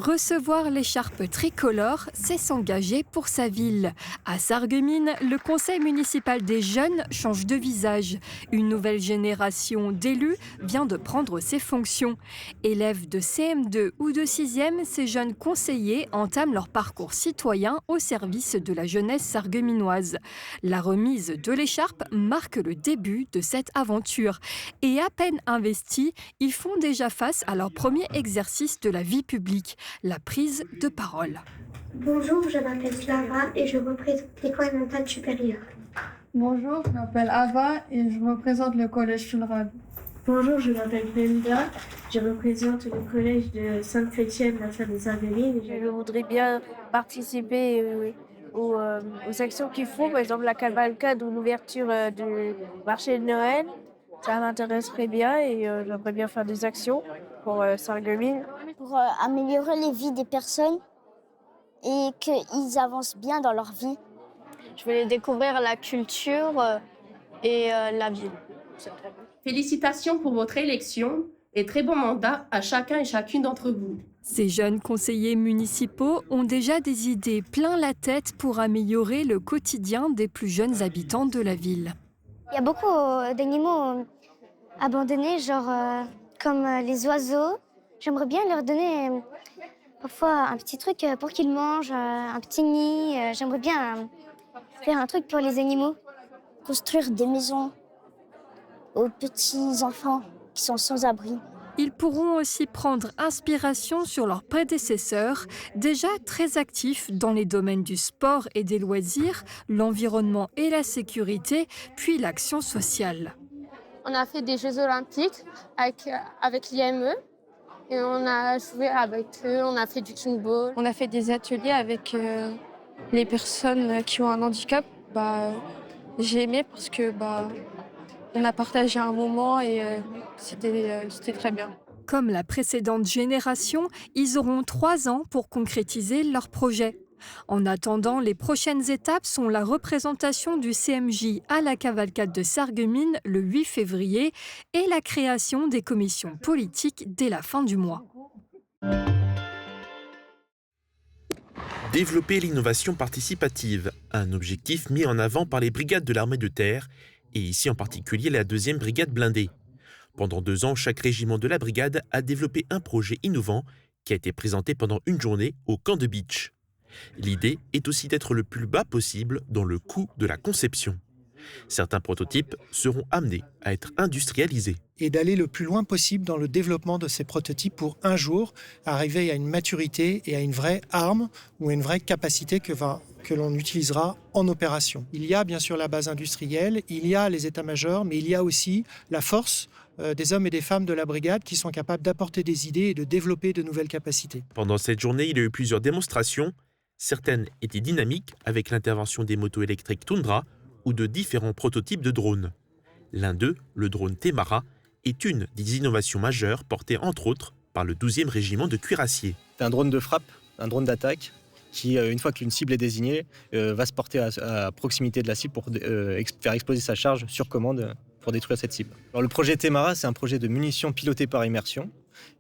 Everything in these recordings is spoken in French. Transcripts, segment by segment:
Recevoir l'écharpe tricolore, c'est s'engager pour sa ville. À Sarreguemines, le conseil municipal des jeunes change de visage. Une nouvelle génération d'élus vient de prendre ses fonctions. Élèves de CM2 ou de 6e, ces jeunes conseillers entament leur parcours citoyen au service de la jeunesse sarregueminoise. La remise de l'écharpe marque le début de cette aventure. Et à peine investis, ils font déjà face à leur premier exercice de la vie publique. La prise de parole. Bonjour, je m'appelle Slava et je représente l'école mentale supérieure. Bonjour, je m'appelle Ava et je représente le collège Fulrad. Bonjour, je m'appelle Brenda, je représente le collège de Sainte-Chrétienne, la salle des Invalides. Je voudrais bien participer aux actions qu'ils font, par exemple la cavalcade ou l'ouverture du marché de Noël. Ça m'intéresserait bien et j'aimerais bien faire des actions pour Sarreguemines. Pour améliorer les vies des personnes et qu'ils avancent bien dans leur vie. Je voulais découvrir la culture et la ville. Félicitations pour votre élection et très bon mandat à chacun et chacune d'entre vous. Ces jeunes conseillers municipaux ont déjà des idées plein la tête pour améliorer le quotidien des plus jeunes habitants de la ville. Il y a beaucoup d'animaux abandonnés, comme les oiseaux. J'aimerais bien leur donner parfois un petit truc pour qu'ils mangent, un petit nid. J'aimerais bien faire un truc pour les animaux. Construire des maisons aux petits enfants qui sont sans abri. Ils pourront aussi prendre inspiration sur leurs prédécesseurs, déjà très actifs dans les domaines du sport et des loisirs, l'environnement et la sécurité, puis l'action sociale. On a fait des Jeux Olympiques avec l'IME. Et on a joué avec eux, on a fait du kinball. On a fait des ateliers avec les personnes qui ont un handicap. J'ai aimé parce que on a partagé un moment et c'était très bien. Comme la précédente génération, ils auront 3 ans pour concrétiser leur projet. En attendant, les prochaines étapes sont la représentation du CMJ à la cavalcade de Sarreguemines le 8 février et la création des commissions politiques dès la fin du mois. Développer l'innovation participative, un objectif mis en avant par les brigades de l'armée de terre, et ici en particulier la 2e brigade blindée. Pendant 2 ans, chaque régiment de la brigade a développé un projet innovant qui a été présenté pendant une journée au camp de Beach. L'idée est aussi d'être le plus bas possible dans le coût de la conception. Certains prototypes seront amenés à être industrialisés. Et d'aller le plus loin possible dans le développement de ces prototypes pour un jour arriver à une maturité et à une vraie arme ou à une vraie capacité que l'on utilisera en opération. Il y a bien sûr la base industrielle, il y a les états-majors, mais il y a aussi la force des hommes et des femmes de la brigade qui sont capables d'apporter des idées et de développer de nouvelles capacités. Pendant cette journée, il y a eu plusieurs démonstrations. Certaines étaient dynamiques avec l'intervention des motos électriques Tundra ou de différents prototypes de drones. L'un d'eux, le drone Temara, est une des innovations majeures portées entre autres par le 12e régiment de cuirassiers. C'est un drone de frappe, un drone d'attaque qui, une fois qu'une cible est désignée, va se porter à proximité de la cible pour faire exploser sa charge sur commande pour détruire cette cible. Alors, le projet Temara, c'est un projet de munitions piloté par immersion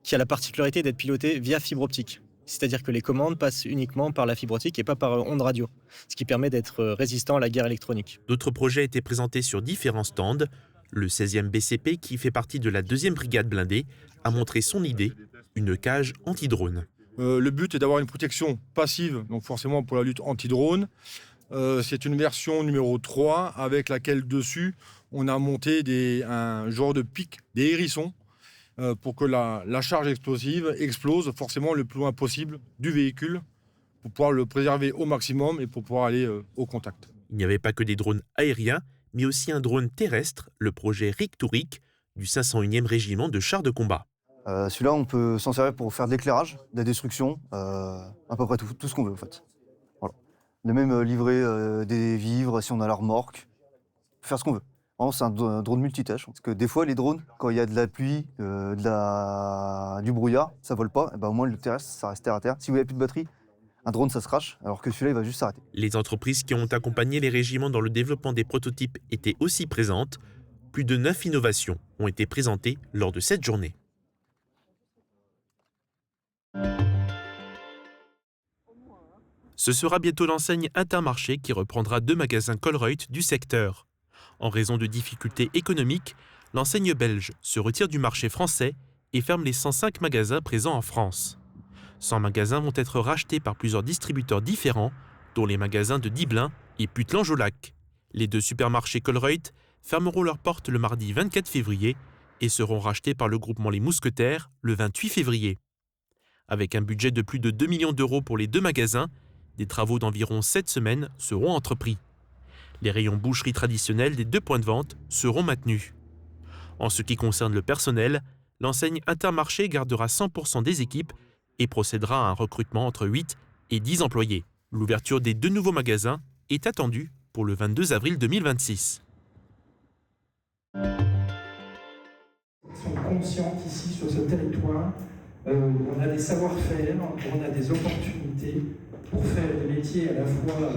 qui a la particularité d'être piloté via fibre optique. C'est-à-dire que les commandes passent uniquement par la fibre optique et pas par ondes radio, ce qui permet d'être résistant à la guerre électronique. D'autres projets étaient présentés sur différents stands. Le 16e BCP, qui fait partie de la 2e brigade blindée, a montré son idée, une cage anti-drone. Le but est d'avoir une protection passive, donc forcément pour la lutte anti-drone. C'est une version numéro 3 avec laquelle dessus on a monté un genre de pic, des hérissons, pour que la charge explosive explose forcément le plus loin possible du véhicule pour pouvoir le préserver au maximum et pour pouvoir aller au contact. Il n'y avait pas que des drones aériens, mais aussi un drone terrestre, le projet RIC-to-RIC du 501e régiment de chars de combat. Celui-là, on peut s'en servir pour faire de l'éclairage, de la destruction, à peu près tout ce qu'on veut en fait. Voilà. De même livrer des vivres si on a la remorque, faire ce qu'on veut. C'est un drone multitâche, parce que des fois les drones, quand il y a de la pluie, du brouillard, ça vole pas, et au moins le terrestre, ça reste terre à terre. Si vous n'avez plus de batterie, un drone ça se crache, alors que celui-là il va juste s'arrêter. Les entreprises qui ont accompagné les régiments dans le développement des prototypes étaient aussi présentes. Plus de 9 innovations ont été présentées lors de cette journée. Ce sera bientôt l'enseigne Intermarché qui reprendra 2 magasins Colruyt du secteur. En raison de difficultés économiques, l'enseigne belge se retire du marché français et ferme les 105 magasins présents en France. 100 magasins vont être rachetés par plusieurs distributeurs différents, dont les magasins de Dibelin et Puttelange-au-Lac. Les 2 supermarchés Colruyt fermeront leurs portes le mardi 24 février et seront rachetés par le groupement Les Mousquetaires le 28 février. Avec un budget de plus de 2 millions d'euros pour les 2 magasins, des travaux d'environ 7 semaines seront entrepris. Les rayons boucherie traditionnels des 2 points de vente seront maintenus. En ce qui concerne le personnel, l'enseigne Intermarché gardera 100% des équipes et procédera à un recrutement entre 8 et 10 employés. L'ouverture des 2 nouveaux magasins est attendue pour le 22 avril 2026. Ils sont conscients qu'ici, sur ce territoire, on a des savoir-faire, on a des opportunités pour faire des métiers à la fois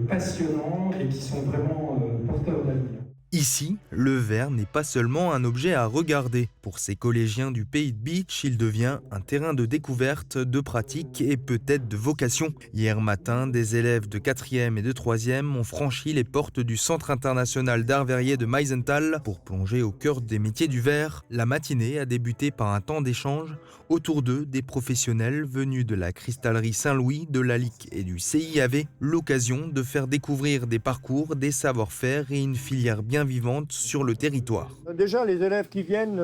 passionnants et qui sont vraiment porteurs d'avenir. Ici, le verre n'est pas seulement un objet à regarder. Pour ces collégiens du Pays de Bitche, il devient un terrain de découverte, de pratique et peut-être de vocation. Hier matin, des élèves de 4e et de 3e ont franchi les portes du Centre international d'art verrier de Meisenthal pour plonger au cœur des métiers du verre. La matinée a débuté par un temps d'échange. Autour d'eux, des professionnels venus de la cristallerie Saint-Louis, de la LIC et du CIAV. L'occasion de faire découvrir des parcours, des savoir-faire et une filière bien vivante sur le territoire. Déjà, les élèves qui viennent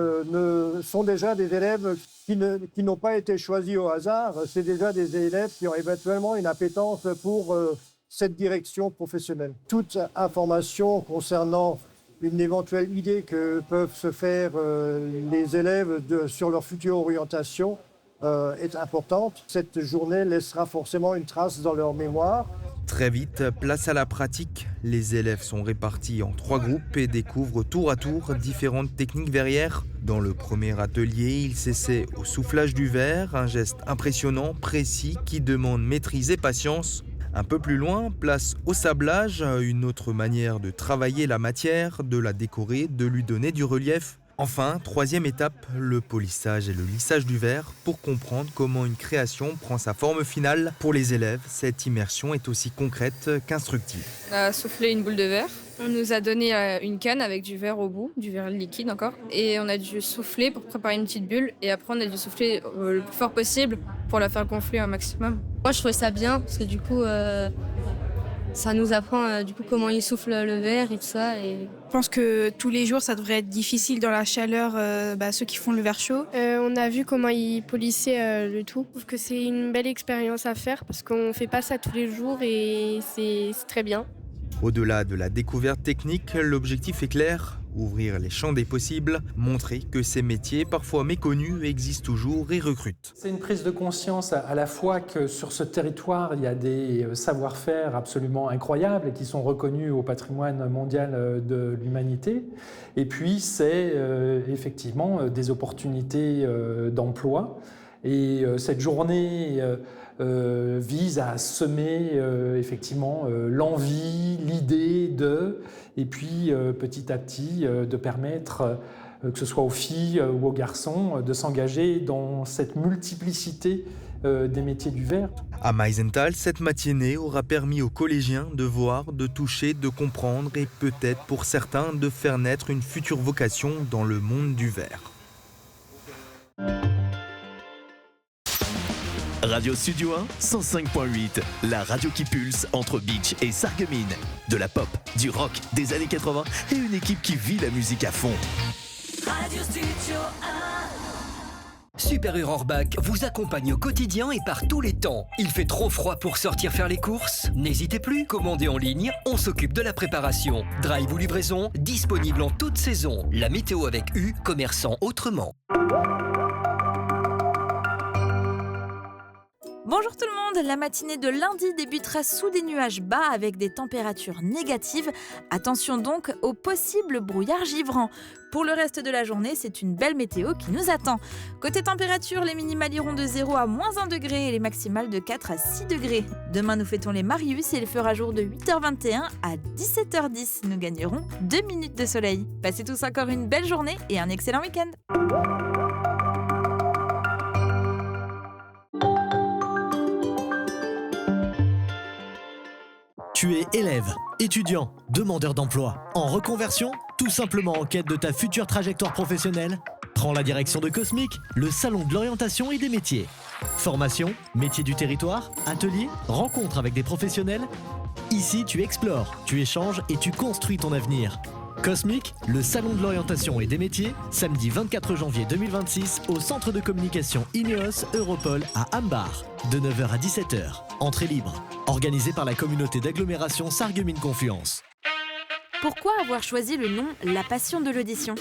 sont déjà des élèves qui n'ont pas été choisis au hasard. C'est déjà des élèves qui ont éventuellement une appétence pour cette direction professionnelle. Toute information concernant une éventuelle idée que peuvent se faire les élèves sur leur future orientation est importante. Cette journée laissera forcément une trace dans leur mémoire. Très vite, place à la pratique. Les élèves sont répartis en 3 groupes et découvrent tour à tour différentes techniques verrières. Dans le premier atelier, ils s'essaient au soufflage du verre, un geste impressionnant, précis, qui demande maîtrise et patience. Un peu plus loin, place au sablage, une autre manière de travailler la matière, de la décorer, de lui donner du relief. Enfin, 3e étape, le polissage et le lissage du verre pour comprendre comment une création prend sa forme finale. Pour les élèves, cette immersion est aussi concrète qu'instructive. On a soufflé une boule de verre. On nous a donné une canne avec du verre au bout, du verre liquide encore. Et on a dû souffler pour préparer une petite bulle. Et après, on a dû souffler le plus fort possible pour la faire gonfler un maximum. Moi, je trouvais ça bien parce que du coup, ça nous apprend comment il souffle le verre et tout ça. Je pense que tous les jours, ça devrait être difficile dans la chaleur, ceux qui font le verre chaud. On a vu comment ils polissaient le tout. Je trouve que c'est une belle expérience à faire parce qu'on ne fait pas ça tous les jours et c'est très bien. Au-delà de la découverte technique, l'objectif est clair, ouvrir les champs des possibles, montrer que ces métiers, parfois méconnus, existent toujours et recrutent. C'est une prise de conscience à la fois que sur ce territoire, il y a des savoir-faire absolument incroyables et qui sont reconnus au patrimoine mondial de l'humanité. Et puis, c'est effectivement des opportunités d'emploi. Et cette journée vise à semer effectivement l'envie, l'idée et puis petit à petit de permettre que ce soit aux filles ou aux garçons de s'engager dans cette multiplicité des métiers du verre. À Meisenthal, cette matinée aura permis aux collégiens de voir, de toucher, de comprendre et peut-être pour certains de faire naître une future vocation dans le monde du verre. Radio Studio 1, 105.8, la radio qui pulse entre Bitche et Sarreguemines. De la pop, du rock, des années 80 et une équipe qui vit la musique à fond. Radio Studio 1. Super Urorbach vous accompagne au quotidien et par tous les temps. Il fait trop froid pour sortir faire les courses? N'hésitez plus, commandez en ligne, on s'occupe de la préparation. Drive ou livraison, disponible en toute saison. La météo avec U, commerçant autrement. Bonjour tout le monde, la matinée de lundi débutera sous des nuages bas avec des températures négatives. Attention donc aux possibles brouillards givrants. Pour le reste de la journée, c'est une belle météo qui nous attend. Côté température, les minimales iront de 0 à -1 degré et les maximales de 4 à 6 degrés. Demain, nous fêtons les Marius et il fera jour de 8h21 à 17h10. Nous gagnerons 2 minutes de soleil. Passez tous encore une belle journée et un excellent week-end. Tu es élève, étudiant, demandeur d'emploi, en reconversion, tout simplement en quête de ta future trajectoire professionnelle? Prends la direction de Cosmic, le salon de l'orientation et des métiers. Formation, métiers du territoire, ateliers, rencontres avec des professionnels. Ici, tu explores, tu échanges et tu construis ton avenir. Cosmic, le salon de l'orientation et des métiers, samedi 24 janvier 2026 au centre de communication Ineos Europol à Ambar, de 9h à 17h. Entrée libre. Organisé par la communauté d'agglomération Sarreguemines Confluence. Pourquoi avoir choisi le nom La Passion de l'audition ?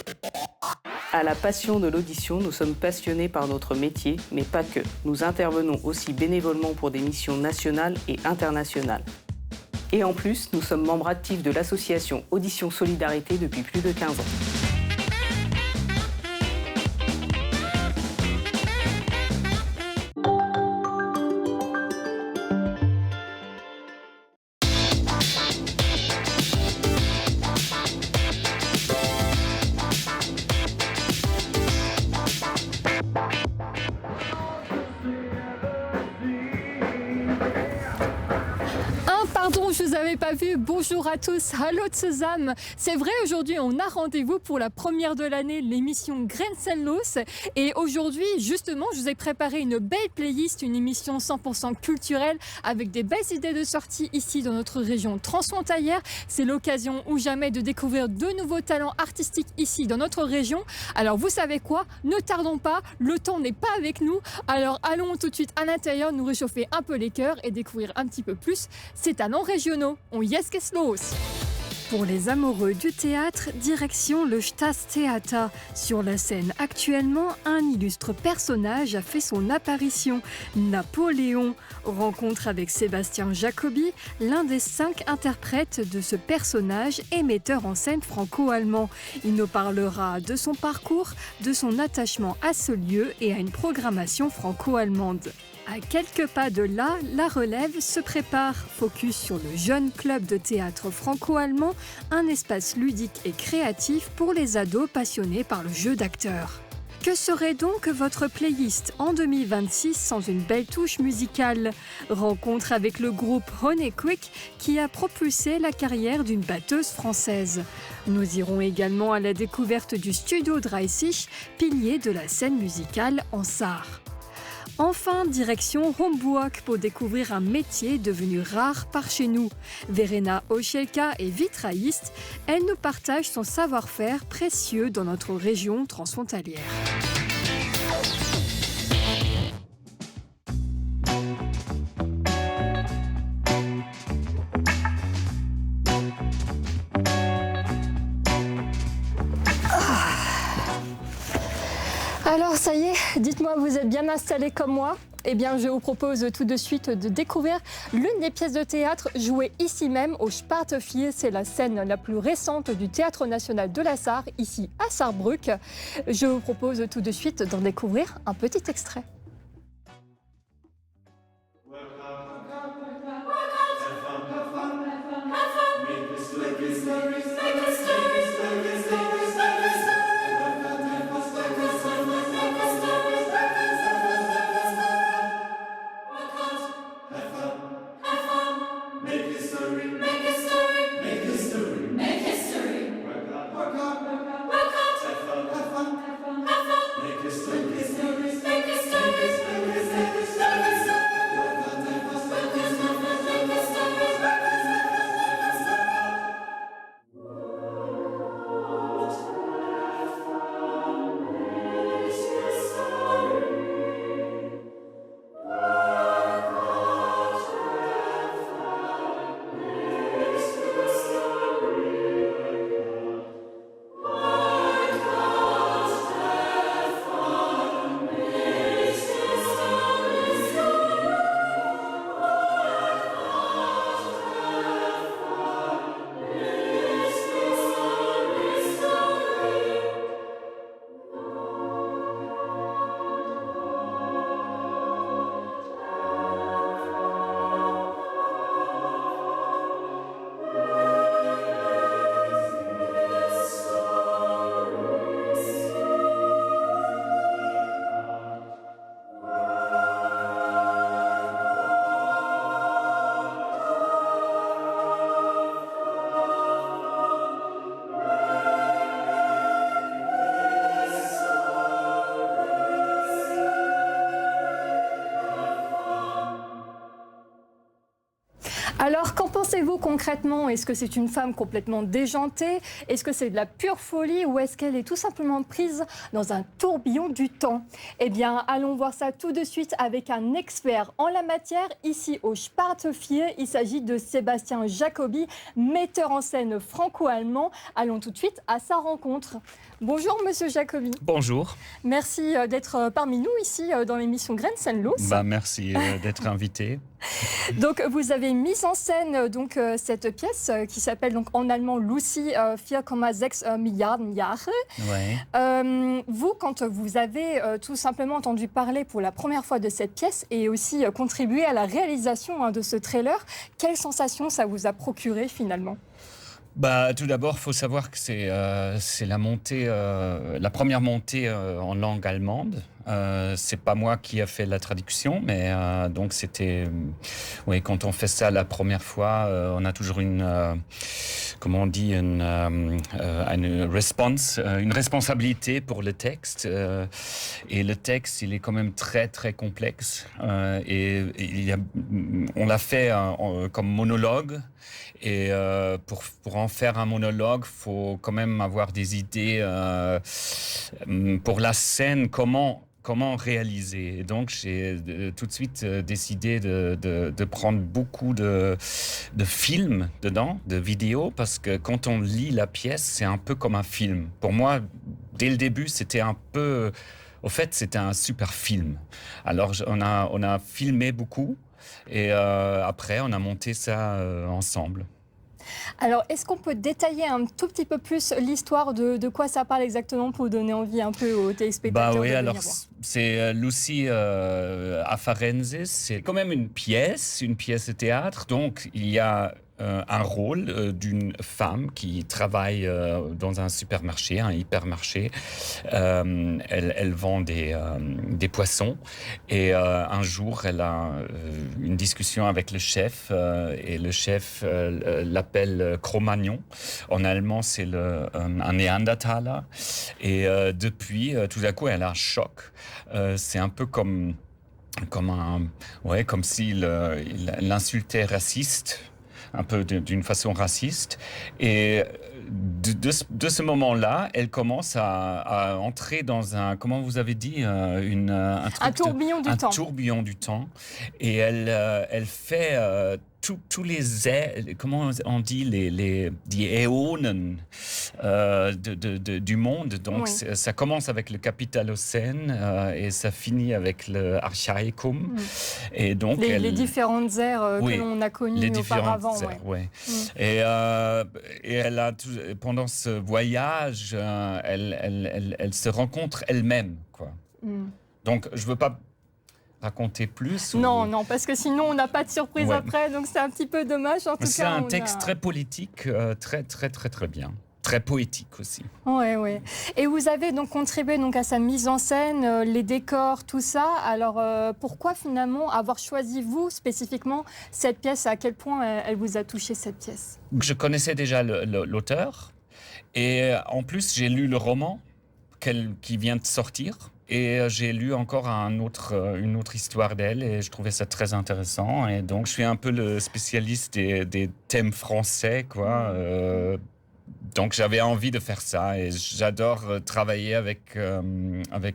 À la Passion de l'audition, nous sommes passionnés par notre métier, mais pas que. Nous intervenons aussi bénévolement pour des missions nationales et internationales. Et en plus, nous sommes membres actifs de l'association Audition Solidarité depuis plus de 15 ans. Je vous avais pas vu. Bonjour à tous. Hallo zusammen. C'est vrai, aujourd'hui, on a rendez-vous pour la première de l'année, l'émission Grenzenlos. Et aujourd'hui, justement, je vous ai préparé une belle playlist, une émission 100% culturelle avec des belles idées de sortie ici dans notre région transfrontalière. C'est l'occasion ou jamais de découvrir de nouveaux talents artistiques ici dans notre région. Alors, vous savez quoi? Ne tardons pas. Le temps n'est pas avec nous. Alors, allons tout de suite à l'intérieur, nous réchauffer un peu les cœurs et découvrir un petit peu plus ces talents régionaux. On y est los. Pour les amoureux du théâtre, direction le Staatstheater. Sur la scène actuellement, un illustre personnage a fait son apparition, Napoléon. Rencontre avec Sébastien Jacobi, l'un des 5 interprètes de ce personnage et metteur en scène franco-allemand. Il nous parlera de son parcours, de son attachement à ce lieu et à une programmation franco-allemande. À quelques pas de là, la relève se prépare. Focus sur le jeune club de théâtre franco-allemand, un espace ludique et créatif pour les ados passionnés par le jeu d'acteur. Que serait donc votre playlist en 2026 sans une belle touche musicale? Rencontre avec le groupe Honey Quick qui a propulsé la carrière d'une batteuse française. Nous irons également à la découverte du studio Dreissig, pilier de la scène musicale en Sarre. Enfin, direction Homburg pour découvrir un métier devenu rare par chez nous. Verena Ochelka est vitrailliste. Elle nous partage son savoir-faire précieux dans notre région transfrontalière. Alors ça y est, dites-moi, vous êtes bien installés comme moi? Eh bien, je vous propose tout de suite de découvrir l'une des pièces de théâtre jouées ici même au Spartevier. C'est la scène la plus récente du Théâtre national de la Sarre, ici à Sarrebruck. Je vous propose tout de suite d'en découvrir un petit extrait. Alors, qu'en pensez-vous concrètement? Est-ce que c'est une femme complètement déjantée? Est-ce que c'est de la pure folie? Ou est-ce qu'elle est tout simplement prise dans un tourbillon du temps? Eh bien, allons voir ça tout de suite avec un expert en la matière, ici au Spartevier. Il s'agit de Sébastien Jacobi, metteur en scène franco-allemand. Allons tout de suite à sa rencontre. Bonjour, monsieur Jacobi. Bonjour. Merci d'être parmi nous ici dans l'émission Grenzenlos. Merci d'être invité. Donc, vous avez mis en scène donc, cette pièce qui s'appelle donc, en allemand Lucy 4,6 Milliarden Jahre. Ouais. Vous, quand vous avez tout simplement entendu parler pour la première fois de cette pièce et aussi contribué à la réalisation de ce trailer, quelle sensation ça vous a procuré finalement? Tout d'abord, il faut savoir que c'est la première montée en langue allemande. C'est pas moi qui a fait la traduction, mais donc c'était, oui, quand on fait ça la première fois, on a toujours une responsabilité pour le texte. Et le texte, il est quand même très très complexe. Et on l'a fait comme monologue. Et pour en faire un monologue, il faut quand même avoir des idées pour la scène, comment réaliser. Et donc, j'ai tout de suite décidé de prendre beaucoup de films dedans, de vidéos, parce que quand on lit la pièce, c'est un peu comme un film. Pour moi, dès le début, c'était un peu... Au fait, c'était un super film. Alors, on a filmé beaucoup. Et après, on a monté ça ensemble. Alors, est-ce qu'on peut détailler un tout petit peu plus l'histoire de quoi ça parle exactement pour donner envie un peu aux téléspectateurs de venir voir? C'est Lucy à Farensis. C'est quand même une pièce de théâtre. Donc, il y a un rôle d'une femme qui travaille dans un supermarché, un hypermarché. Elle vend des poissons et un jour elle a une discussion avec le chef et le chef l'appelle Cro-Magnon. En allemand c'est un Néandertaler et depuis tout à coup elle a un choc. C'est un peu comme si l'insultait raciste, un peu d'une façon raciste. Et de ce moment-là, elle commence à entrer dans un, comment vous avez dit, un tourbillon du temps. Un tourbillon du temps. Et elle fait tous les comment on dit, les Éonen du monde. Donc oui. Ça commence avec le Capitalocène et ça finit avec le Archaïcum. Et donc les différentes ères que l'on a connues auparavant. Ouais. Et elle a pendant ce voyage, elle se rencontre elle-même, quoi. Donc je veux pas raconter plus? Non, parce que sinon on n'a pas de surprise après, donc c'est un petit peu dommage. En tout cas, c'est un texte très politique, très très très très bien. Très poétique aussi. Oui. Et vous avez donc contribué donc à sa mise en scène, les décors, tout ça. Alors pourquoi finalement avoir choisi vous spécifiquement cette pièce? À quel point elle vous a touché cette pièce? Je connaissais déjà l'auteur et en plus j'ai lu le roman qui vient de sortir. Et j'ai lu encore une autre histoire d'elle et je trouvais ça très intéressant. Et donc, je suis un peu le spécialiste des thèmes français, quoi. Donc, j'avais envie de faire ça et j'adore travailler avec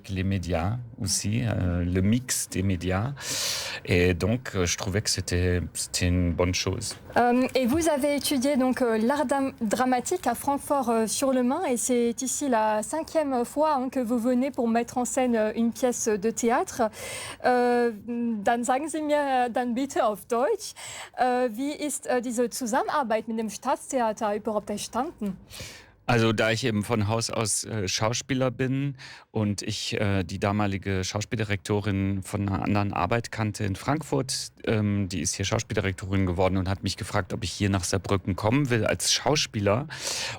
les médias aussi, le mix des médias. Et donc, je trouvais que c'était une bonne chose. Et vous avez étudié donc l'art dramatique à Francfort-sur-le-Main et c'est ici la 5e fois que vous venez pour mettre en scène une pièce de théâtre. Dann sagen Sie mir dann bitte auf Deutsch, wie ist diese Zusammenarbeit mit dem Staatstheater überhaupt entstanden? Also da ich eben von Haus aus Schauspieler bin und ich die damalige Schauspieldirektorin von einer anderen Arbeit kannte in Frankfurt, die ist hier Schauspieldirektorin geworden und hat mich gefragt, ob ich hier nach Saarbrücken kommen will als Schauspieler.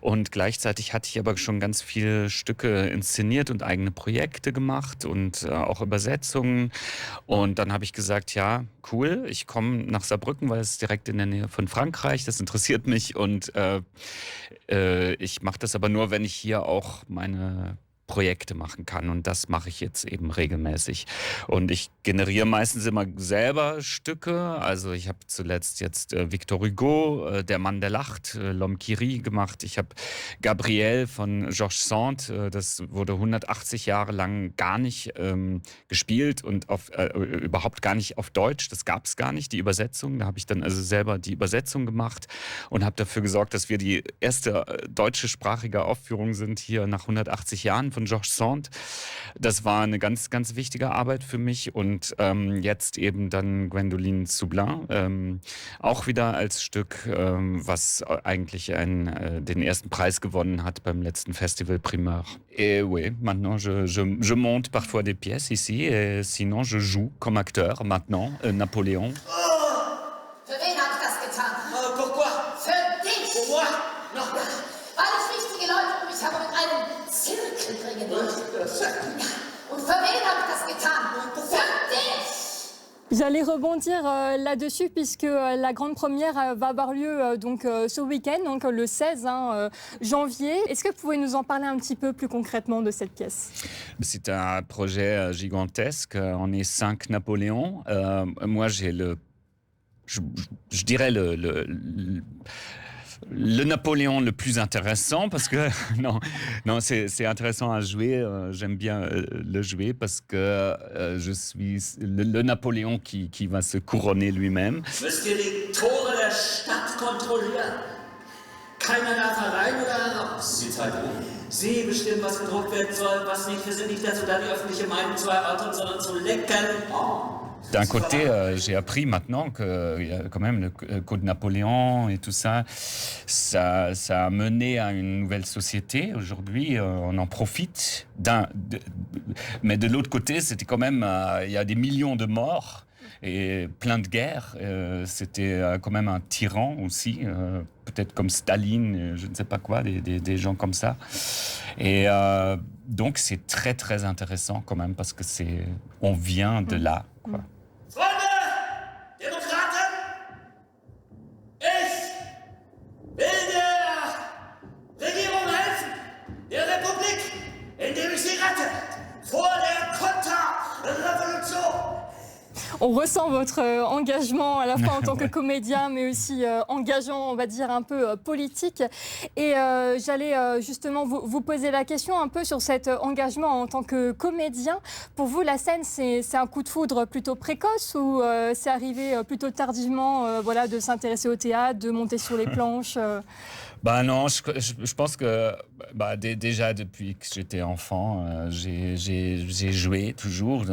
Und gleichzeitig hatte ich aber schon ganz viele Stücke inszeniert und eigene Projekte gemacht und auch Übersetzungen. Und dann habe ich gesagt, ja, cool, ich komme nach Saarbrücken, weil es ist direkt in der Nähe von Frankreich, das interessiert mich und ich mache das aber nur, wenn ich hier auch meine Projekte machen kann. Und das mache ich jetzt eben regelmäßig. Und ich generiere meistens immer selber Stücke. Also ich habe zuletzt jetzt Victor Hugo, Der Mann, der lacht, L'Homme qui rit gemacht. Ich habe Gabriel von Georges Sand, das wurde 180 Jahre lang gar nicht gespielt und überhaupt gar nicht auf Deutsch. Das gab es gar nicht, die Übersetzung. Da habe ich dann also selber die Übersetzung gemacht und habe dafür gesorgt, dass wir die erste deutschsprachige Aufführung sind hier nach 180 Jahren von Georges Sand. Das war eine ganz, ganz wichtige Arbeit für mich und jetzt eben dann Gwendoline Soublin, auch wieder als Stück, was eigentlich den ersten Preis gewonnen hat beim letzten Festival Primeur. Et oui, maintenant je monte parfois des pièces ici et sinon je joue comme acteur maintenant, Napoléon. Für wen hab ich das getan? Pourquoi? Für dich! Pour moi? Non. Weil ich wichtige Leute um mich herum in einen Zirkel bringen will. Und für wen hab ich das getan? Für dich! J'allais rebondir là-dessus puisque la grande première va avoir lieu donc ce week-end, donc le 16 janvier. Est-ce que vous pouvez nous en parler un petit peu plus concrètement de cette pièce? C'est un projet gigantesque. On est 5 Napoléons. Moi, j'ai je dirais le Napoléon le plus intéressant parce que non c'est intéressant à jouer, j'aime bien le jouer parce que je suis le Napoléon qui va se couronner lui-même. Müsst ihr die Tore der Stadt kontrollieren? Keiner darf rein oder heraus. Die Zeit rum. Sie bestimmen, was gedruckt werden soll, was nicht. Wir sind nicht dazu da, die öffentliche Meinung zu erörtern, sondern zu lecken. D'un côté, j'ai appris maintenant que y a quand même le Code Napoléon et tout ça, ça a mené à une nouvelle société. Aujourd'hui, on en profite. Mais de l'autre côté, c'était quand même, il y a des millions de morts et plein de guerres. C'était quand même un tyran aussi, peut-être comme Staline, je ne sais pas quoi, des gens comme ça. Et donc, c'est très, très intéressant quand même parce que on vient de là, quoi. Freunde, Demokraten, ich will der Regierung helfen, der Republik, indem ich sie rette vor der Konterrevolution. On ressent votre engagement à la fois en tant que comédien, mais aussi engageant, on va dire, un peu politique. Et j'allais justement vous poser la question un peu sur cet engagement en tant que comédien. Pour vous, la scène, c'est un coup de foudre plutôt précoce ou c'est arrivé plutôt tardivement de s'intéresser au théâtre, de monter sur les planches Non, je pense que déjà depuis que j'étais enfant, j'ai joué toujours,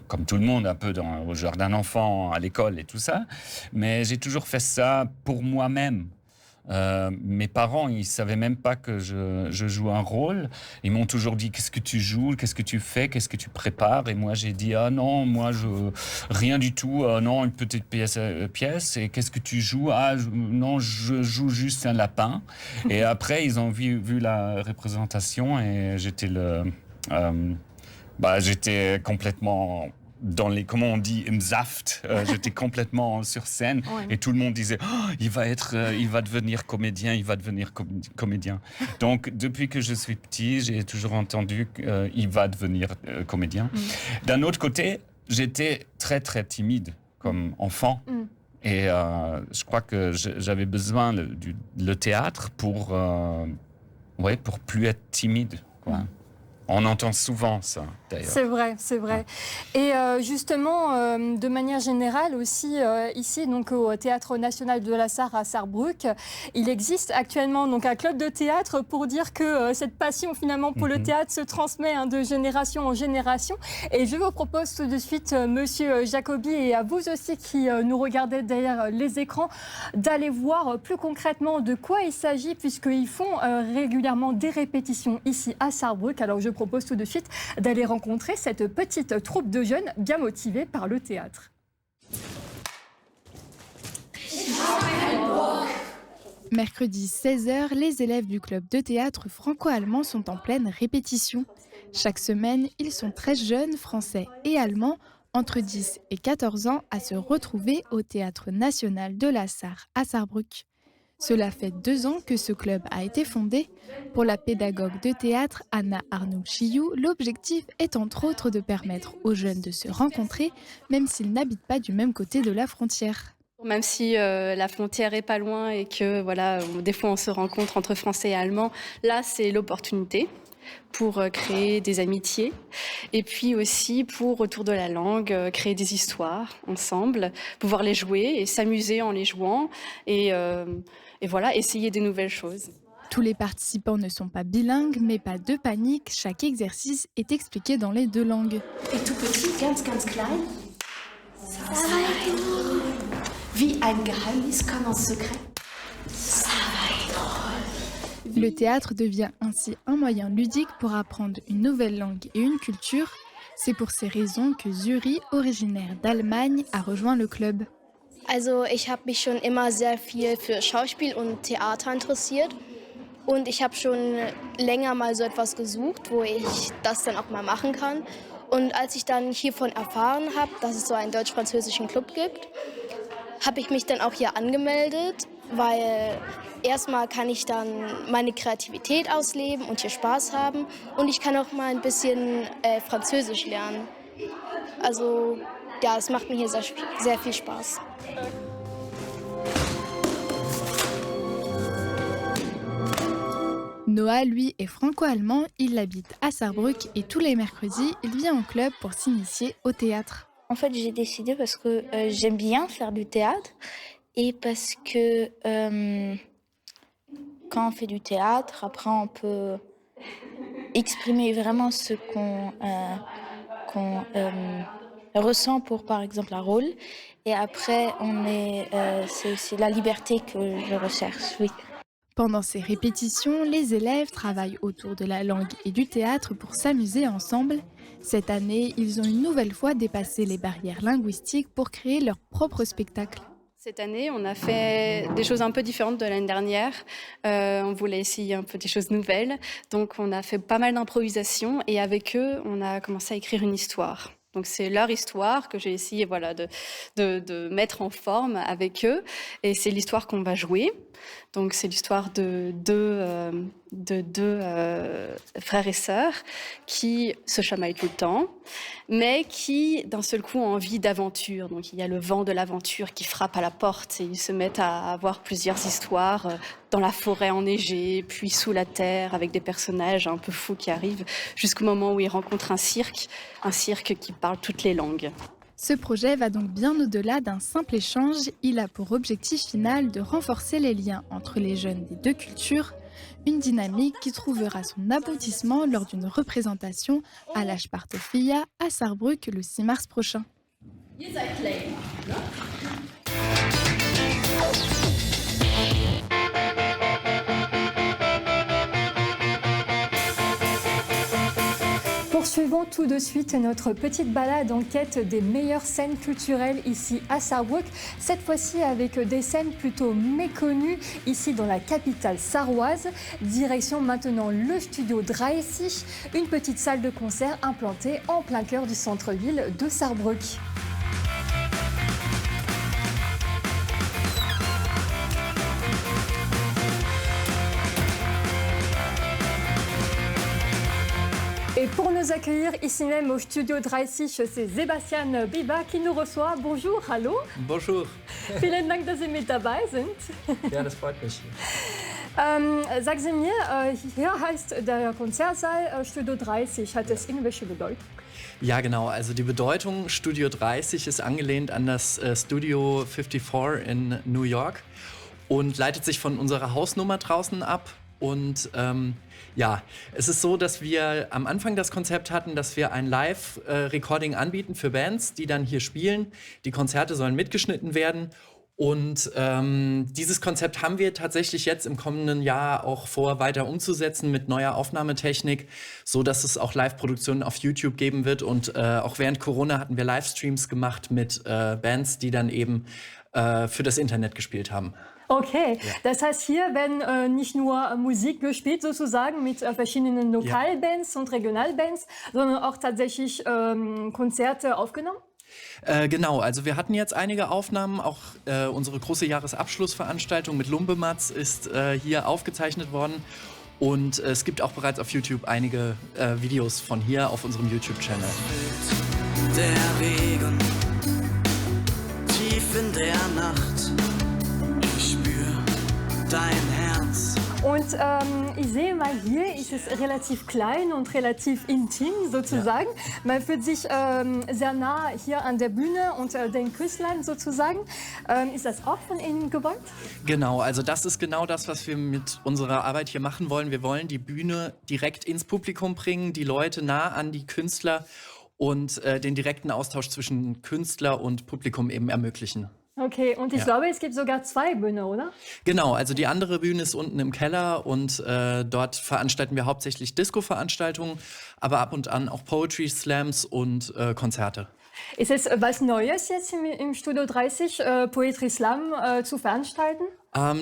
comme tout le monde, un peu au genre d'un enfant à l'école et tout ça. Mais j'ai toujours fait ça pour moi-même. Mes parents, ils ne savaient même pas que je joue un rôle. Ils m'ont toujours dit « Qu'est-ce que tu joues? Qu'est-ce que tu fais? Qu'est-ce que tu prépares ?» Et moi, j'ai dit « Ah non, moi, rien du tout. Non, une petite pièce. Et qu'est-ce que tu joues? Ah non, je joue juste un lapin. » Et après, ils ont vu la représentation et j'étais j'étais complètement... comment on dit, im Saft, j'étais complètement sur scène et tout le monde disait il va devenir comédien, il va devenir comédien. Donc depuis que je suis petit, j'ai toujours entendu qu'il va devenir comédien. D'un autre côté, j'étais très très timide comme enfant et je crois que j'avais besoin le théâtre pour plus être timide, quoi. On entend souvent ça, d'ailleurs. C'est vrai, c'est vrai. Et justement, de manière générale aussi, ici, donc au Théâtre National de la Sarre à Sarrebruck, il existe actuellement donc un club de théâtre pour dire que cette passion finalement pour le théâtre se transmet de génération en génération. Et je vous propose tout de suite, Monsieur Jacobi, et à vous aussi qui nous regardez derrière les écrans, d'aller voir plus concrètement de quoi il s'agit, puisqu'ils font régulièrement des répétitions ici à Sarrebruck. Alors je propose tout de suite d'aller rencontrer cette petite troupe de jeunes bien motivés par le théâtre. Mercredi 16h, les élèves du club de théâtre franco-allemand sont en pleine répétition. Chaque semaine, ils sont 13 jeunes, français et allemands, entre 10 et 14 ans, à se retrouver au Théâtre National de la Sarre à Sarrebruck. Cela fait 2 ans que ce club a été fondé. Pour la pédagogue de théâtre Anna Arnoux-Chiou, l'objectif est entre autres de permettre aux jeunes de se rencontrer, même s'ils n'habitent pas du même côté de la frontière. Même si la frontière est pas loin et que voilà, des fois on se rencontre entre Français et Allemands, là c'est l'opportunité pour créer des amitiés et puis aussi pour, autour de la langue, créer des histoires ensemble, pouvoir les jouer et s'amuser en les jouant et voilà, essayer de nouvelles choses. Tous les participants ne sont pas bilingues, mais pas de panique, chaque exercice est expliqué dans les 2 langues. Et tout petit, ganz, ganz klein. Ça va être drôle. Wie ein Geheimnis comme un secret. Ça va être drôle. Le théâtre devient ainsi un moyen ludique pour apprendre une nouvelle langue et une culture. C'est pour ces raisons que Zuri, originaire d'Allemagne, a rejoint le club. Also ich habe mich schon immer sehr viel für Schauspiel und Theater interessiert und ich habe schon länger mal so etwas gesucht, wo ich das dann auch mal machen kann. Und als ich dann hiervon erfahren habe, dass es so einen deutsch-französischen Club gibt, habe ich mich dann auch hier angemeldet, weil erstmal kann ich dann meine Kreativität ausleben und hier Spaß haben und ich kann auch mal ein bisschen Französisch lernen. Also ja, es macht mir hier sehr viel Spaß. Noah, lui, est franco-allemand, il habite à Sarrebruck et tous les mercredis, il vient au club pour s'initier au théâtre. En fait, j'ai décidé parce que j'aime bien faire du théâtre et parce que quand on fait du théâtre, après on peut exprimer vraiment ce qu'on ressent pour, par exemple, un rôle. Et après, c'est la liberté que je recherche, oui. Pendant ces répétitions, les élèves travaillent autour de la langue et du théâtre pour s'amuser ensemble. Cette année, ils ont une nouvelle fois dépassé les barrières linguistiques pour créer leur propre spectacle. Cette année, on a fait des choses un peu différentes de l'année dernière. On voulait essayer un peu des choses nouvelles. Donc, on a fait pas mal d'improvisation et avec eux, on a commencé à écrire une histoire. Donc, c'est leur histoire que j'ai essayé de mettre en forme avec eux. Et c'est l'histoire qu'on va jouer. Donc, c'est l'histoire de deux frères et sœurs qui se chamaillent tout le temps, mais qui, d'un seul coup, ont envie d'aventure. Donc, il y a le vent de l'aventure qui frappe à la porte et ils se mettent à avoir plusieurs histoires dans la forêt enneigée, puis sous la terre, avec des personnages un peu fous qui arrivent, jusqu'au moment où ils rencontrent un cirque qui parle toutes les langues. Ce projet va donc bien au-delà d'un simple échange. Il a pour objectif final de renforcer les liens entre les jeunes des 2 cultures, une dynamique qui trouvera son aboutissement lors d'une représentation à la Spartofia à Sarrebruck le 6 mars prochain. Poursuivons tout de suite notre petite balade en quête des meilleures scènes culturelles ici à Sarrebruck. Cette fois-ci avec des scènes plutôt méconnues ici dans la capitale sarroise. Direction maintenant le studio 30, une petite salle de concert implantée en plein cœur du centre-ville de Sarrebruck. Et pour nous accueillir ici même au Studio 30, c'est Sebastian Biba qui nous reçoit. Bonjour, hallo. Bonjour. Vielen Dank, dass Sie mit dabei sind. Ja, das freut mich. Sagen Sie mir, hier heißt der Konzertsaal Studio 30. Hat das irgendwelche Bedeutung? Ja, genau. Also die Bedeutung Studio 30 ist angelehnt an das Studio 54 in New York und leitet sich von unserer Hausnummer draußen ab. Und ja, es ist so, dass wir am Anfang das Konzept hatten, dass wir ein Live-Recording anbieten für Bands, die dann hier spielen. Die Konzerte sollen mitgeschnitten werden. Und dieses Konzept haben wir tatsächlich jetzt im kommenden Jahr auch vor, weiter umzusetzen mit neuer Aufnahmetechnik, so dass es auch Live-Produktionen auf YouTube geben wird. Und auch während Corona hatten wir Livestreams gemacht mit Bands, die dann eben für das Internet gespielt haben. Okay, ja. Das heißt, hier werden nicht nur Musik gespielt, sozusagen mit verschiedenen Lokalbands und Regionalbands, sondern auch tatsächlich Konzerte aufgenommen? Genau, also wir hatten jetzt einige Aufnahmen, auch unsere große Jahresabschlussveranstaltung mit Lumbematz ist hier aufgezeichnet worden und es gibt auch bereits auf YouTube einige Videos von hier auf unserem YouTube-Channel. Der Regen, tief in der Nacht, ich spür dein Herz. Und ich sehe mal, hier ist es relativ klein und relativ intim sozusagen. Ja. Man fühlt sich sehr nah hier an der Bühne und den Künstlern sozusagen. Ist das auch von Ihnen gewollt? Genau, also das ist genau das, was wir mit unserer Arbeit hier machen wollen. Wir wollen die Bühne direkt ins Publikum bringen, die Leute nah an die Künstler und den direkten Austausch zwischen Künstler und Publikum eben ermöglichen. Okay, und ich glaube, es gibt sogar 2 Bühnen, oder? Genau, also die andere Bühne ist unten im Keller und dort veranstalten wir hauptsächlich Disco-Veranstaltungen, aber ab und an auch Poetry Slams und Konzerte. Ist es was Neues jetzt im Studio 30, Poetry Slam zu veranstalten?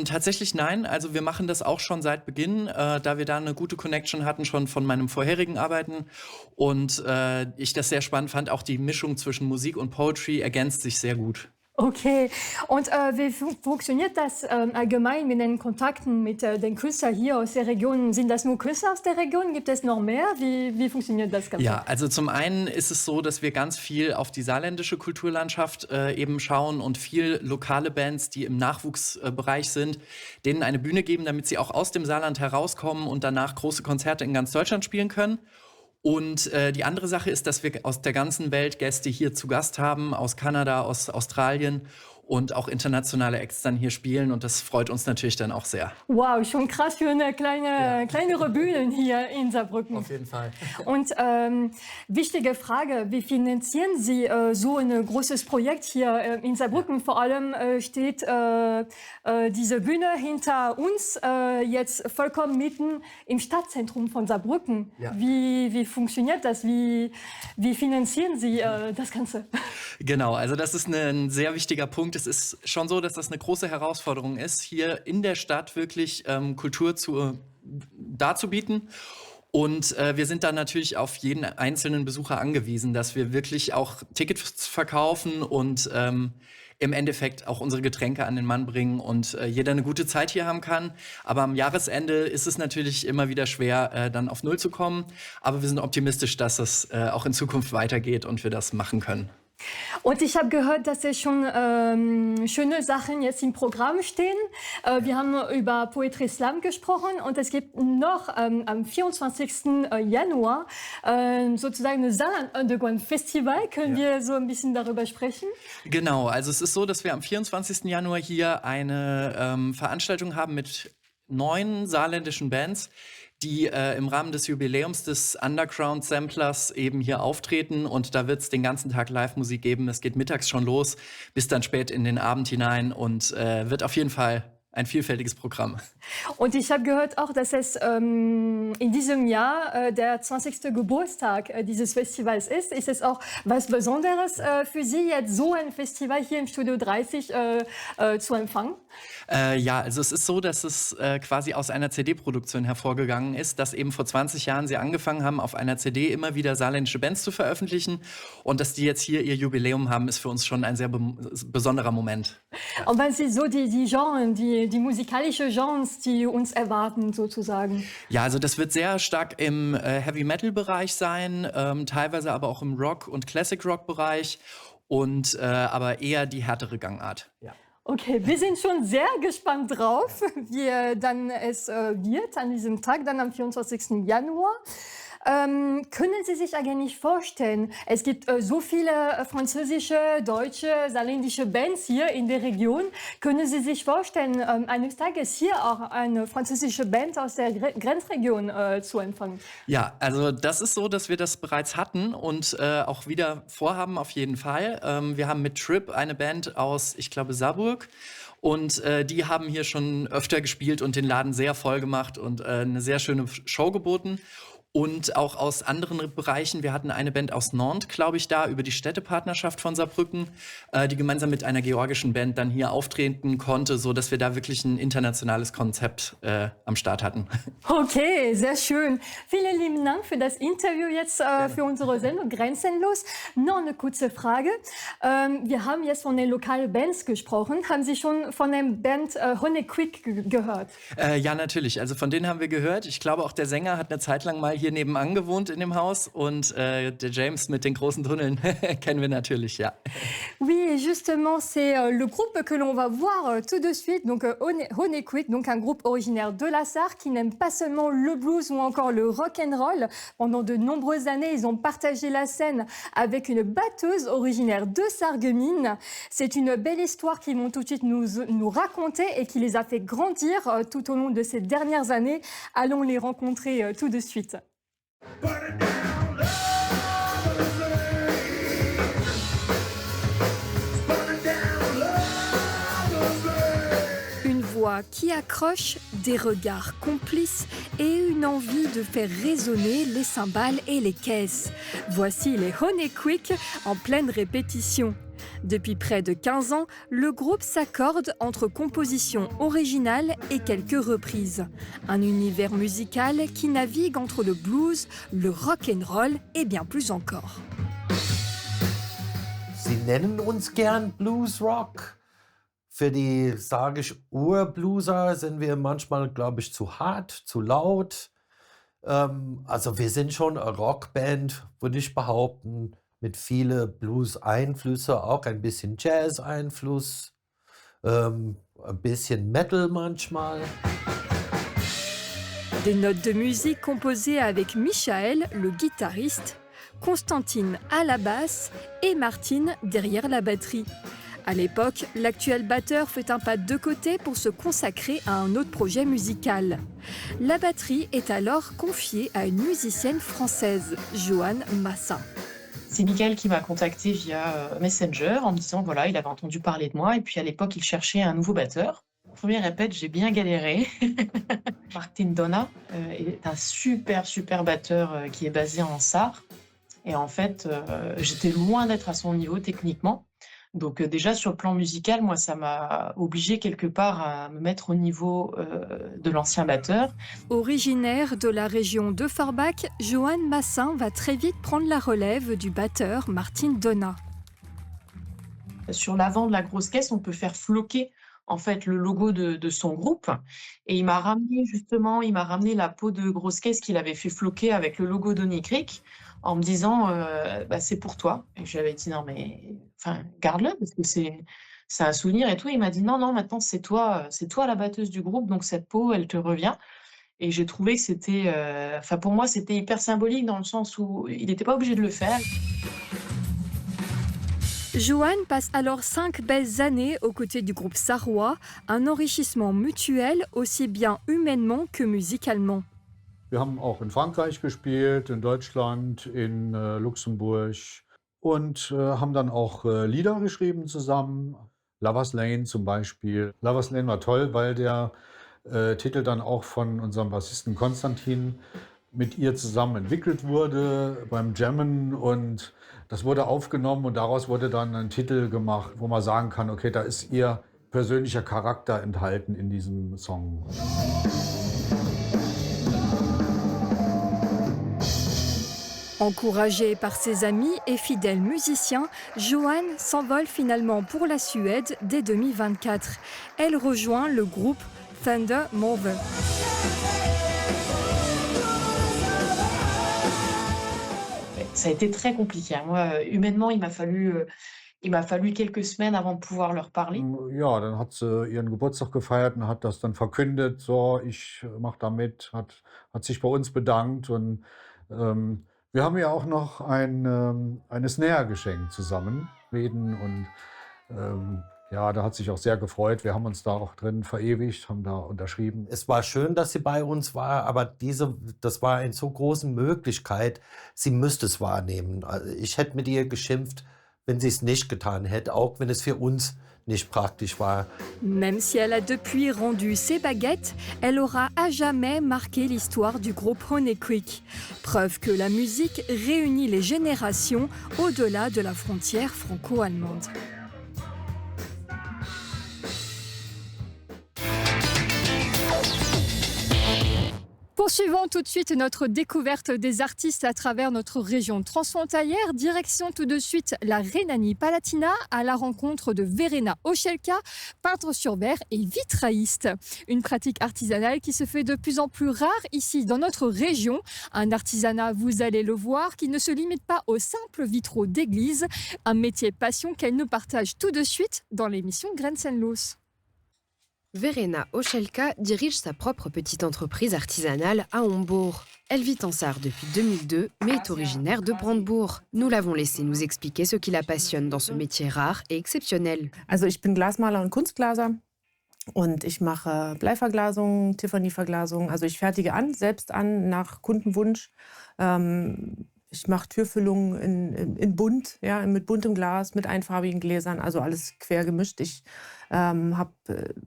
Tatsächlich nein, also wir machen das auch schon seit Beginn, da wir da eine gute Connection hatten schon von meinem vorherigen Arbeiten und ich das sehr spannend fand, auch die Mischung zwischen Musik und Poetry ergänzt sich sehr gut. Okay, und wie funktioniert das allgemein mit den Kontakten mit den Künstlern hier aus der Region? Sind das nur Künstler aus der Region? Gibt es noch mehr? Wie funktioniert das Ganze? Ja, also zum einen ist es so, dass wir ganz viel auf die saarländische Kulturlandschaft eben schauen und viel lokale Bands, die im Nachwuchsbereich sind, denen eine Bühne geben, damit sie auch aus dem Saarland herauskommen und danach große Konzerte in ganz Deutschland spielen können. Und die andere Sache ist, dass wir aus der ganzen Welt Gäste hier zu Gast haben, aus Kanada, aus Australien und auch internationale Acts dann hier spielen und das freut uns natürlich dann auch sehr. Wow, schon krass für eine kleinere Bühne hier in Saarbrücken. Auf jeden Fall. Und wichtige Frage, wie finanzieren Sie so ein großes Projekt hier in Saarbrücken? Vor allem steht diese Bühne hinter uns jetzt vollkommen mitten im Stadtzentrum von Saarbrücken. Ja. Wie funktioniert das? Wie finanzieren Sie das Ganze? Genau, also das ist ein sehr wichtiger Punkt. Es ist schon so, dass das eine große Herausforderung ist, hier in der Stadt wirklich Kultur darzubieten. Und wir sind dann natürlich auf jeden einzelnen Besucher angewiesen, dass wir wirklich auch Tickets verkaufen und im Endeffekt auch unsere Getränke an den Mann bringen und jeder eine gute Zeit hier haben kann. Aber am Jahresende ist es natürlich immer wieder schwer, dann auf Null zu kommen. Aber wir sind optimistisch, dass es auch in Zukunft weitergeht und wir das machen können. Und ich habe gehört, dass es schon schöne Sachen jetzt im Programm stehen. Wir haben über Poetry Slam gesprochen und es gibt noch am 24. Januar sozusagen ein Saarland Underground Festival. Können wir so ein bisschen darüber sprechen? Genau, also es ist so, dass wir am 24. Januar hier eine Veranstaltung haben mit 9 saarländischen Bands, die im Rahmen des Jubiläums des Underground-Samplers eben hier auftreten. Und da wird es den ganzen Tag Live-Musik geben. Es geht mittags schon los, bis dann spät in den Abend hinein und wird auf jeden Fall ein vielfältiges Programm. Und ich habe gehört auch, dass es in diesem Jahr der 20. Geburtstag dieses Festivals ist. Ist es auch was Besonderes für Sie, jetzt so ein Festival hier im Studio 30 zu empfangen? Ja, also es ist so, dass es quasi aus einer CD-Produktion hervorgegangen ist, dass eben vor 20 Jahren sie angefangen haben, auf einer CD immer wieder saarländische Bands zu veröffentlichen. Und dass die jetzt hier ihr Jubiläum haben, ist für uns schon ein sehr besonderer Moment. Und wenn Sie so die Genres, die musikalischen Genres, die uns erwarten sozusagen? Ja, also das wird sehr stark im Heavy-Metal-Bereich sein, teilweise aber auch im Rock- und Classic-Rock-Bereich und aber eher die härtere Gangart. Ja. Okay, wir sind schon sehr gespannt drauf, wie dann es wird an diesem Tag, dann am 24. Januar. Können Sie sich eigentlich vorstellen, es gibt so viele französische, deutsche, saarländische Bands hier in der Region. Können Sie sich vorstellen, eines Tages hier auch eine französische Band aus der Grenzregion zu empfangen? Ja, also das ist so, dass wir das bereits hatten und auch wieder vorhaben auf jeden Fall. Wir haben mit Trip eine Band aus, ich glaube, Saarburg. Und die haben hier schon öfter gespielt und den Laden sehr voll gemacht und eine sehr schöne Show geboten. Und auch aus anderen Bereichen. Wir hatten eine Band aus Nantes, glaube ich, da über die Städtepartnerschaft von Saarbrücken, die gemeinsam mit einer georgischen Band dann hier auftreten konnte, sodass wir da wirklich ein internationales Konzept am Start hatten. Okay, sehr schön. Vielen lieben Dank für das Interview jetzt für unsere Sendung Grenzenlos. Noch eine kurze Frage. Wir haben jetzt von den lokalen Bands gesprochen. Haben Sie schon von der Band Honequick gehört? Ja, natürlich. Also von denen haben wir gehört. Ich glaube, auch der Sänger hat eine Zeit lang mal hier nebenan gewohnt in dem Haus. Und der James mit den großen Tunneln kennen wir natürlich, ja. Oui, et justement, c'est le groupe que l'on va voir tout de suite. Donc Honequick, donc un groupe originaire de la Sarre qui n'aime pas seulement le blues ou encore le rock and roll. Pendant de nombreuses années, ils ont partagé la scène avec une batteuse originaire de Sarreguemines. C'est une belle histoire qu'ils vont tout de suite nous raconter et qui les a fait grandir tout au long de ces dernières années. Allons les rencontrer tout de suite. Une voix qui accroche, des regards complices et une envie de faire résonner les cymbales et les caisses. Voici les Honequick en pleine répétition. Depuis près de 15 ans, le groupe s'accorde entre compositions originales et quelques reprises. Un univers musical qui navigue entre le blues, le rock and roll et bien plus encore. Sie nennen uns gern Blues Rock. Für die, sage ich, Urblueser sind wir manchmal, glaube ich, zu hart, zu laut. Also wir sind schon eine Rockband, würde ich behaupten, mit vielen Blues-Einflüsse, auch ein bisschen Jazz-Einfluss, ein bisschen Metal manchmal. Des notes de musique composées avec Michael, le guitariste, Constantine à la basse et Martine derrière la batterie. À l'époque, l'actuel batteur fait un pas de côté pour se consacrer à un autre projet musical. La batterie est alors confiée à une musicienne française, Joanne Massin. C'est Michael qui m'a contacté via Messenger en me disant voilà, il avait entendu parler de moi et puis à l'époque il cherchait un nouveau batteur. Premier répète, j'ai bien galéré. Martin Donna est un super batteur qui est basé en Sarre et en fait j'étais loin d'être à son niveau techniquement. Donc déjà sur le plan musical, moi ça m'a obligée quelque part à me mettre au niveau de l'ancien batteur. Originaire de la région de Forbach, Joanne Massin va très vite prendre la relève du batteur Martin Donna. Sur l'avant de la grosse caisse, on peut faire floquer en fait le logo de son groupe et il m'a ramené la peau de grosse caisse qu'il avait fait floquer avec le logo d'Honequick en me disant c'est pour toi. Et je lui avais dit non mais garde-le parce que c'est un souvenir et tout. Il m'a dit non maintenant c'est toi la batteuse du groupe donc cette peau elle te revient. Et j'ai trouvé que c'était pour moi c'était hyper symbolique dans le sens où il n'était pas obligé de le faire. Joanne passe alors 5 belles années aux côtés du groupe sarrois, un enrichissement mutuel aussi bien humainement que musicalement. Wir haben auch in Frankreich gespielt, in Deutschland, in Luxemburg und haben dann auch Lieder geschrieben zusammen. Lovers Lane zum Beispiel. Lovers Lane war toll, weil der Titel dann auch von unserem Bassisten Konstantin mit ihr zusammen entwickelt wurde beim Jammen und das wurde aufgenommen und daraus wurde dann ein Titel gemacht, wo man sagen kann, okay, da ist ihr persönlicher Charakter enthalten in diesem Song. Encouragée par ses amis et fidèles musiciens, Joanne s'envole finalement pour la Suède dès 2024. Elle rejoint le groupe Thunder Mother. Ça a été très compliqué. Moi, humainement, il m'a fallu quelques semaines avant de pouvoir leur parler. Ja, dann hat sie ihren Geburtstag gefeiert und hat das dann verkündet. So, ich mache da mit, hat sich bei uns bedankt und wir haben ja auch noch eine Snare geschenkt zusammen, Schweden und ja, da hat sich auch sehr gefreut. Wir haben uns da auch drin verewigt, haben da unterschrieben. Es war schön, dass sie bei uns war, aber das war eine so große Möglichkeit, sie müsste es wahrnehmen. Also ich hätte mit ihr geschimpft, wenn sie es nicht getan hätte, auch wenn es für uns nicht praktisch war. Même si elle a depuis rendu ses baguettes, elle aura à jamais marqué l'histoire du groupe Honeyquick. Preuve que la musique réunit les générations au-delà de la frontière franco-allemande. Poursuivons tout de suite notre découverte des artistes à travers notre région transfrontalière. Direction tout de suite la Rhénanie-Palatinat à la rencontre de Verena Ochelka, peintre sur verre et vitrailliste. Une pratique artisanale qui se fait de plus en plus rare ici dans notre région. Un artisanat, vous allez le voir, qui ne se limite pas aux simples vitraux d'église. Un métier passion qu'elle nous partage tout de suite dans l'émission Grenzenlos. Verena Ochelka dirige sa propre petite entreprise artisanale à Hombourg. Elle vit en Sarre depuis 2002, mais est originaire de Brandebourg. Nous l'avons laissé nous expliquer ce qui la passionne dans ce métier rare et exceptionnel. Also ich bin Glasmaler und Kunstglaser und ich mache Bleiverglasung, Tiffany-Verglasung. Also ich fertige selbst an nach Kundenwunsch. Ich mache Türfüllungen in bunt, ja, mit buntem Glas, mit einfarbigen Gläsern, also alles quer gemischt. Ich habe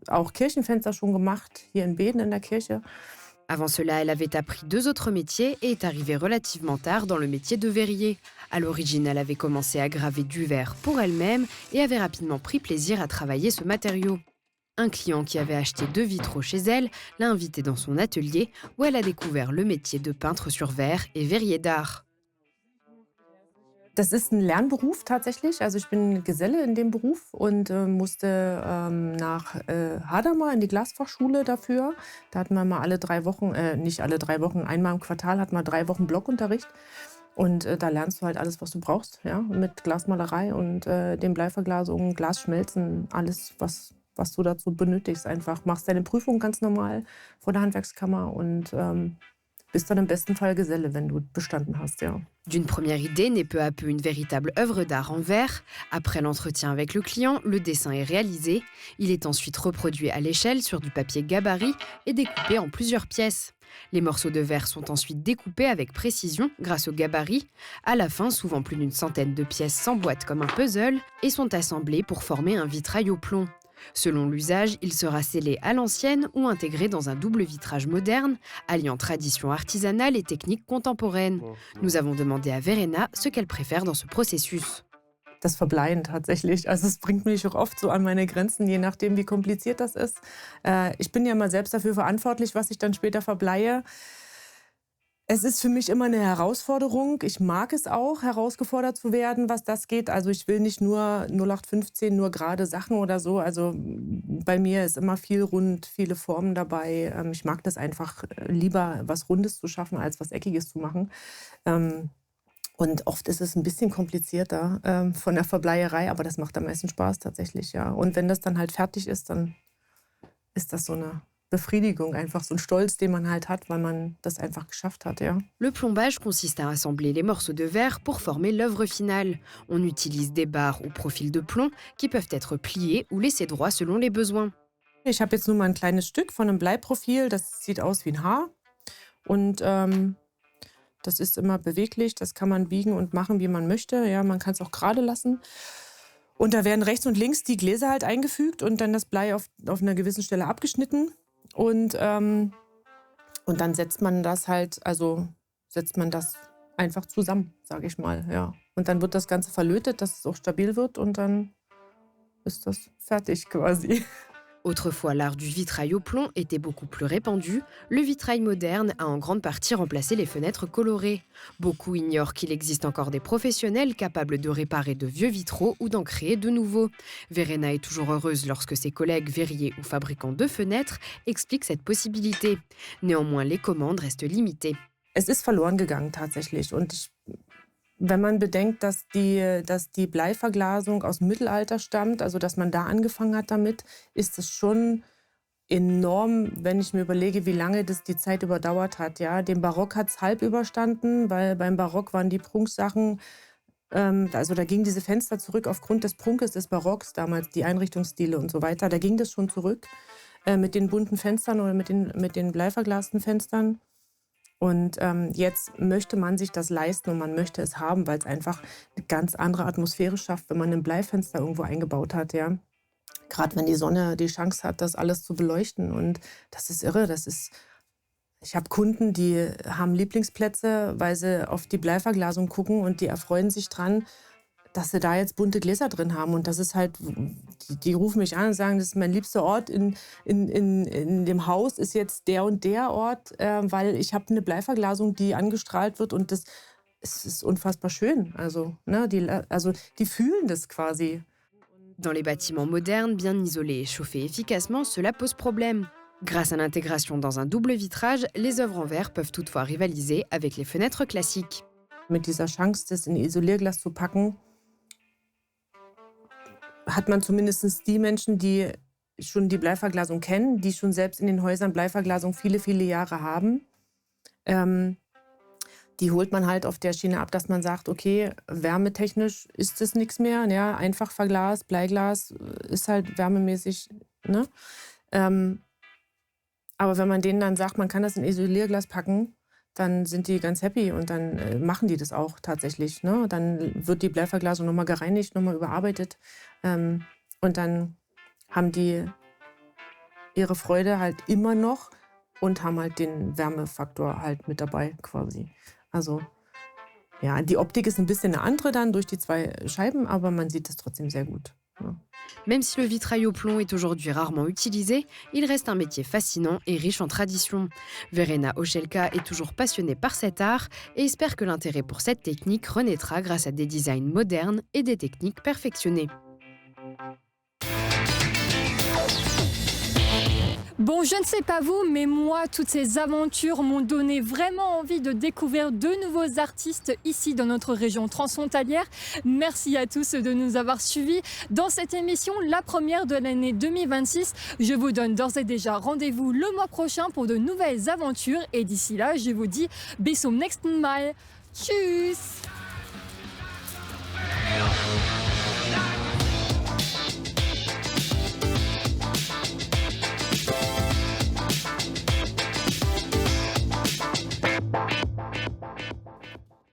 auch Kirchenfenster schon gemacht, hier in Beden in der Kirche. Avant cela, elle avait appris 2 autres métiers et est arrivée relativement tard dans le métier de verrier. À l'origine, elle avait commencé à graver du verre pour elle-même et avait rapidement pris plaisir à travailler ce matériau. Un client qui avait acheté 2 vitraux chez elle l'a invitée dans son atelier où elle a découvert le métier de peintre sur verre et verrier d'art. Das ist ein Lernberuf tatsächlich. Also ich bin Geselle in dem Beruf und musste nach Hadamar in die Glasfachschule dafür. Da hatten wir mal alle 3 Wochen, nicht alle 3 Wochen, einmal im Quartal hatten wir 3 Wochen Blockunterricht. Und da lernst du halt alles, was du brauchst, ja, mit Glasmalerei und den Bleiverglasungen, Glasschmelzen, alles, was du dazu benötigst. Einfach machst deine Prüfung ganz normal vor der Handwerkskammer und bist dann im besten Fall Geselle, wenn du bestanden hast, ja. D'une première idée naît peu à peu une véritable œuvre d'art en verre. Après l'entretien avec le client, le dessin est réalisé. Il est ensuite reproduit à l'échelle sur du papier gabarit et découpé en plusieurs pièces. Les morceaux de verre sont ensuite découpés avec précision grâce au gabarit. À la fin, souvent plus d'une centaine de pièces s'emboîtent comme un puzzle et sont assemblées pour former un vitrail au plomb. Selon l'usage, il sera scellé à l'ancienne ou intégré dans un double vitrage moderne, alliant tradition artisanale et technique contemporaine. Nous avons demandé à Verena ce qu'elle préfère dans ce processus. Das Verbleien tatsächlich. Also es bringt mich auch oft so an meine Grenzen, je nachdem, wie kompliziert das ist. Ich bin ja mal selbst dafür verantwortlich, was ich dann später verbleie. Es ist für mich immer eine Herausforderung. Ich mag es auch, herausgefordert zu werden, was das geht. Also ich will nicht nur 0815, nur gerade Sachen oder so. Also bei mir ist immer viel rund, viele Formen dabei. Ich mag das einfach lieber, was Rundes zu schaffen, als was Eckiges zu machen. Und oft ist es ein bisschen komplizierter von der Verbleierei, aber das macht am meisten Spaß tatsächlich, ja. Und wenn das dann halt fertig ist, dann ist das so eine Befriedigung, einfach so ein Stolz, den man halt hat, weil man das einfach geschafft hat, ja. Le plombage consiste à assembler les morceaux de verre pour former l'œuvre finale. On utilise des barres ou profils de plomb qui peuvent être pliés ou laissés droits selon les besoins. Ich habe jetzt nur mal ein kleines Stück von einem Bleiprofil, das sieht aus wie ein Haar und das ist immer beweglich, das kann man biegen und machen, wie man möchte, ja, man kann es auch gerade lassen. Und da werden rechts und links die Gläser halt eingefügt und dann das Blei auf einer gewissen Stelle abgeschnitten. Und dann setzt man das einfach zusammen, sage ich mal, ja. Und dann wird das Ganze verlötet, dass es auch stabil wird und dann ist das fertig quasi. Autrefois, l'art du vitrail au plomb était beaucoup plus répandu. Le vitrail moderne a en grande partie remplacé les fenêtres colorées. Beaucoup ignorent qu'il existe encore des professionnels capables de réparer de vieux vitraux ou d'en créer de nouveaux. Verena est toujours heureuse lorsque ses collègues verriers ou fabricants de fenêtres expliquent cette possibilité. Néanmoins, les commandes restent limitées. Es ist verloren gegangen tatsächlich. Und wenn man bedenkt, dass die Bleiverglasung aus dem Mittelalter stammt, also dass man da angefangen hat damit, ist es schon enorm, wenn ich mir überlege, wie lange das die Zeit überdauert hat. Ja? Den Barock hat es halb überstanden, weil beim Barock waren die Prunksachen, also da gingen diese Fenster zurück aufgrund des Prunkes des Barocks damals, die Einrichtungsstile und so weiter. Da ging das schon zurück mit den bunten Fenstern oder mit den bleiverglasten Fenstern. Und jetzt möchte man sich das leisten und man möchte es haben, weil es einfach eine ganz andere Atmosphäre schafft, wenn man ein Bleifenster irgendwo eingebaut hat, ja. Gerade wenn die Sonne die Chance hat, das alles zu beleuchten. Und das ist irre. Ich habe Kunden, die haben Lieblingsplätze, weil sie auf die Bleiverglasung gucken und die erfreuen sich dran, dass sie da jetzt bunte Gläser drin haben. Und das ist halt, die rufen mich an und sagen, das ist mein liebster Ort in dem Haus, ist jetzt der und der Ort, weil ich habe eine Bleiverglasung, die angestrahlt wird und es ist unfassbar schön. Also, ne, die fühlen das quasi. Dans les bâtiments modernes, bien isolés et chauffés efficacement, cela pose problème. Grâce à l'intégration dans un double vitrage, les œuvres en verre peuvent toutefois rivaliser avec les fenêtres classiques. Mit dieser Chance, das in Isolierglas zu packen, hat man zumindest die Menschen, die schon die Bleiverglasung kennen, die schon selbst in den Häusern Bleiverglasung viele, viele Jahre haben. Die holt man halt auf der Schiene ab, dass man sagt, okay, wärmetechnisch ist das nichts mehr. Ja, einfach Verglas, Bleiglas ist halt wärmemäßig. Ne? Aber wenn man denen dann sagt, man kann das in Isolierglas packen, dann sind die ganz happy und dann machen die das auch tatsächlich. Ne? Dann wird die Bleiverglasung nochmal gereinigt, nochmal überarbeitet. Und dann haben die ihre Freude halt immer noch und haben halt den Wärmefaktor halt mit dabei quasi. Also ja, die Optik ist ein bisschen eine andere dann durch die 2 Scheiben, aber man sieht es trotzdem sehr gut. Ja. Même si le vitrail au plomb est aujourd'hui rarement utilisé, il reste un métier fascinant et riche en traditions. Verena Oszelka est toujours passionnée par cet art et espère que l'intérêt pour cette technique renaîtra grâce à des designs modernes et des techniques perfectionnées. Bon, je ne sais pas vous, mais moi, toutes ces aventures m'ont donné vraiment envie de découvrir de nouveaux artistes ici dans notre région transfrontalière. Merci à tous de nous avoir suivis dans cette émission, la première de l'année 2026. Je vous donne d'ores et déjà rendez-vous le mois prochain pour de nouvelles aventures. Et d'ici là, je vous dis bis zum nächsten Mal. Tschüss!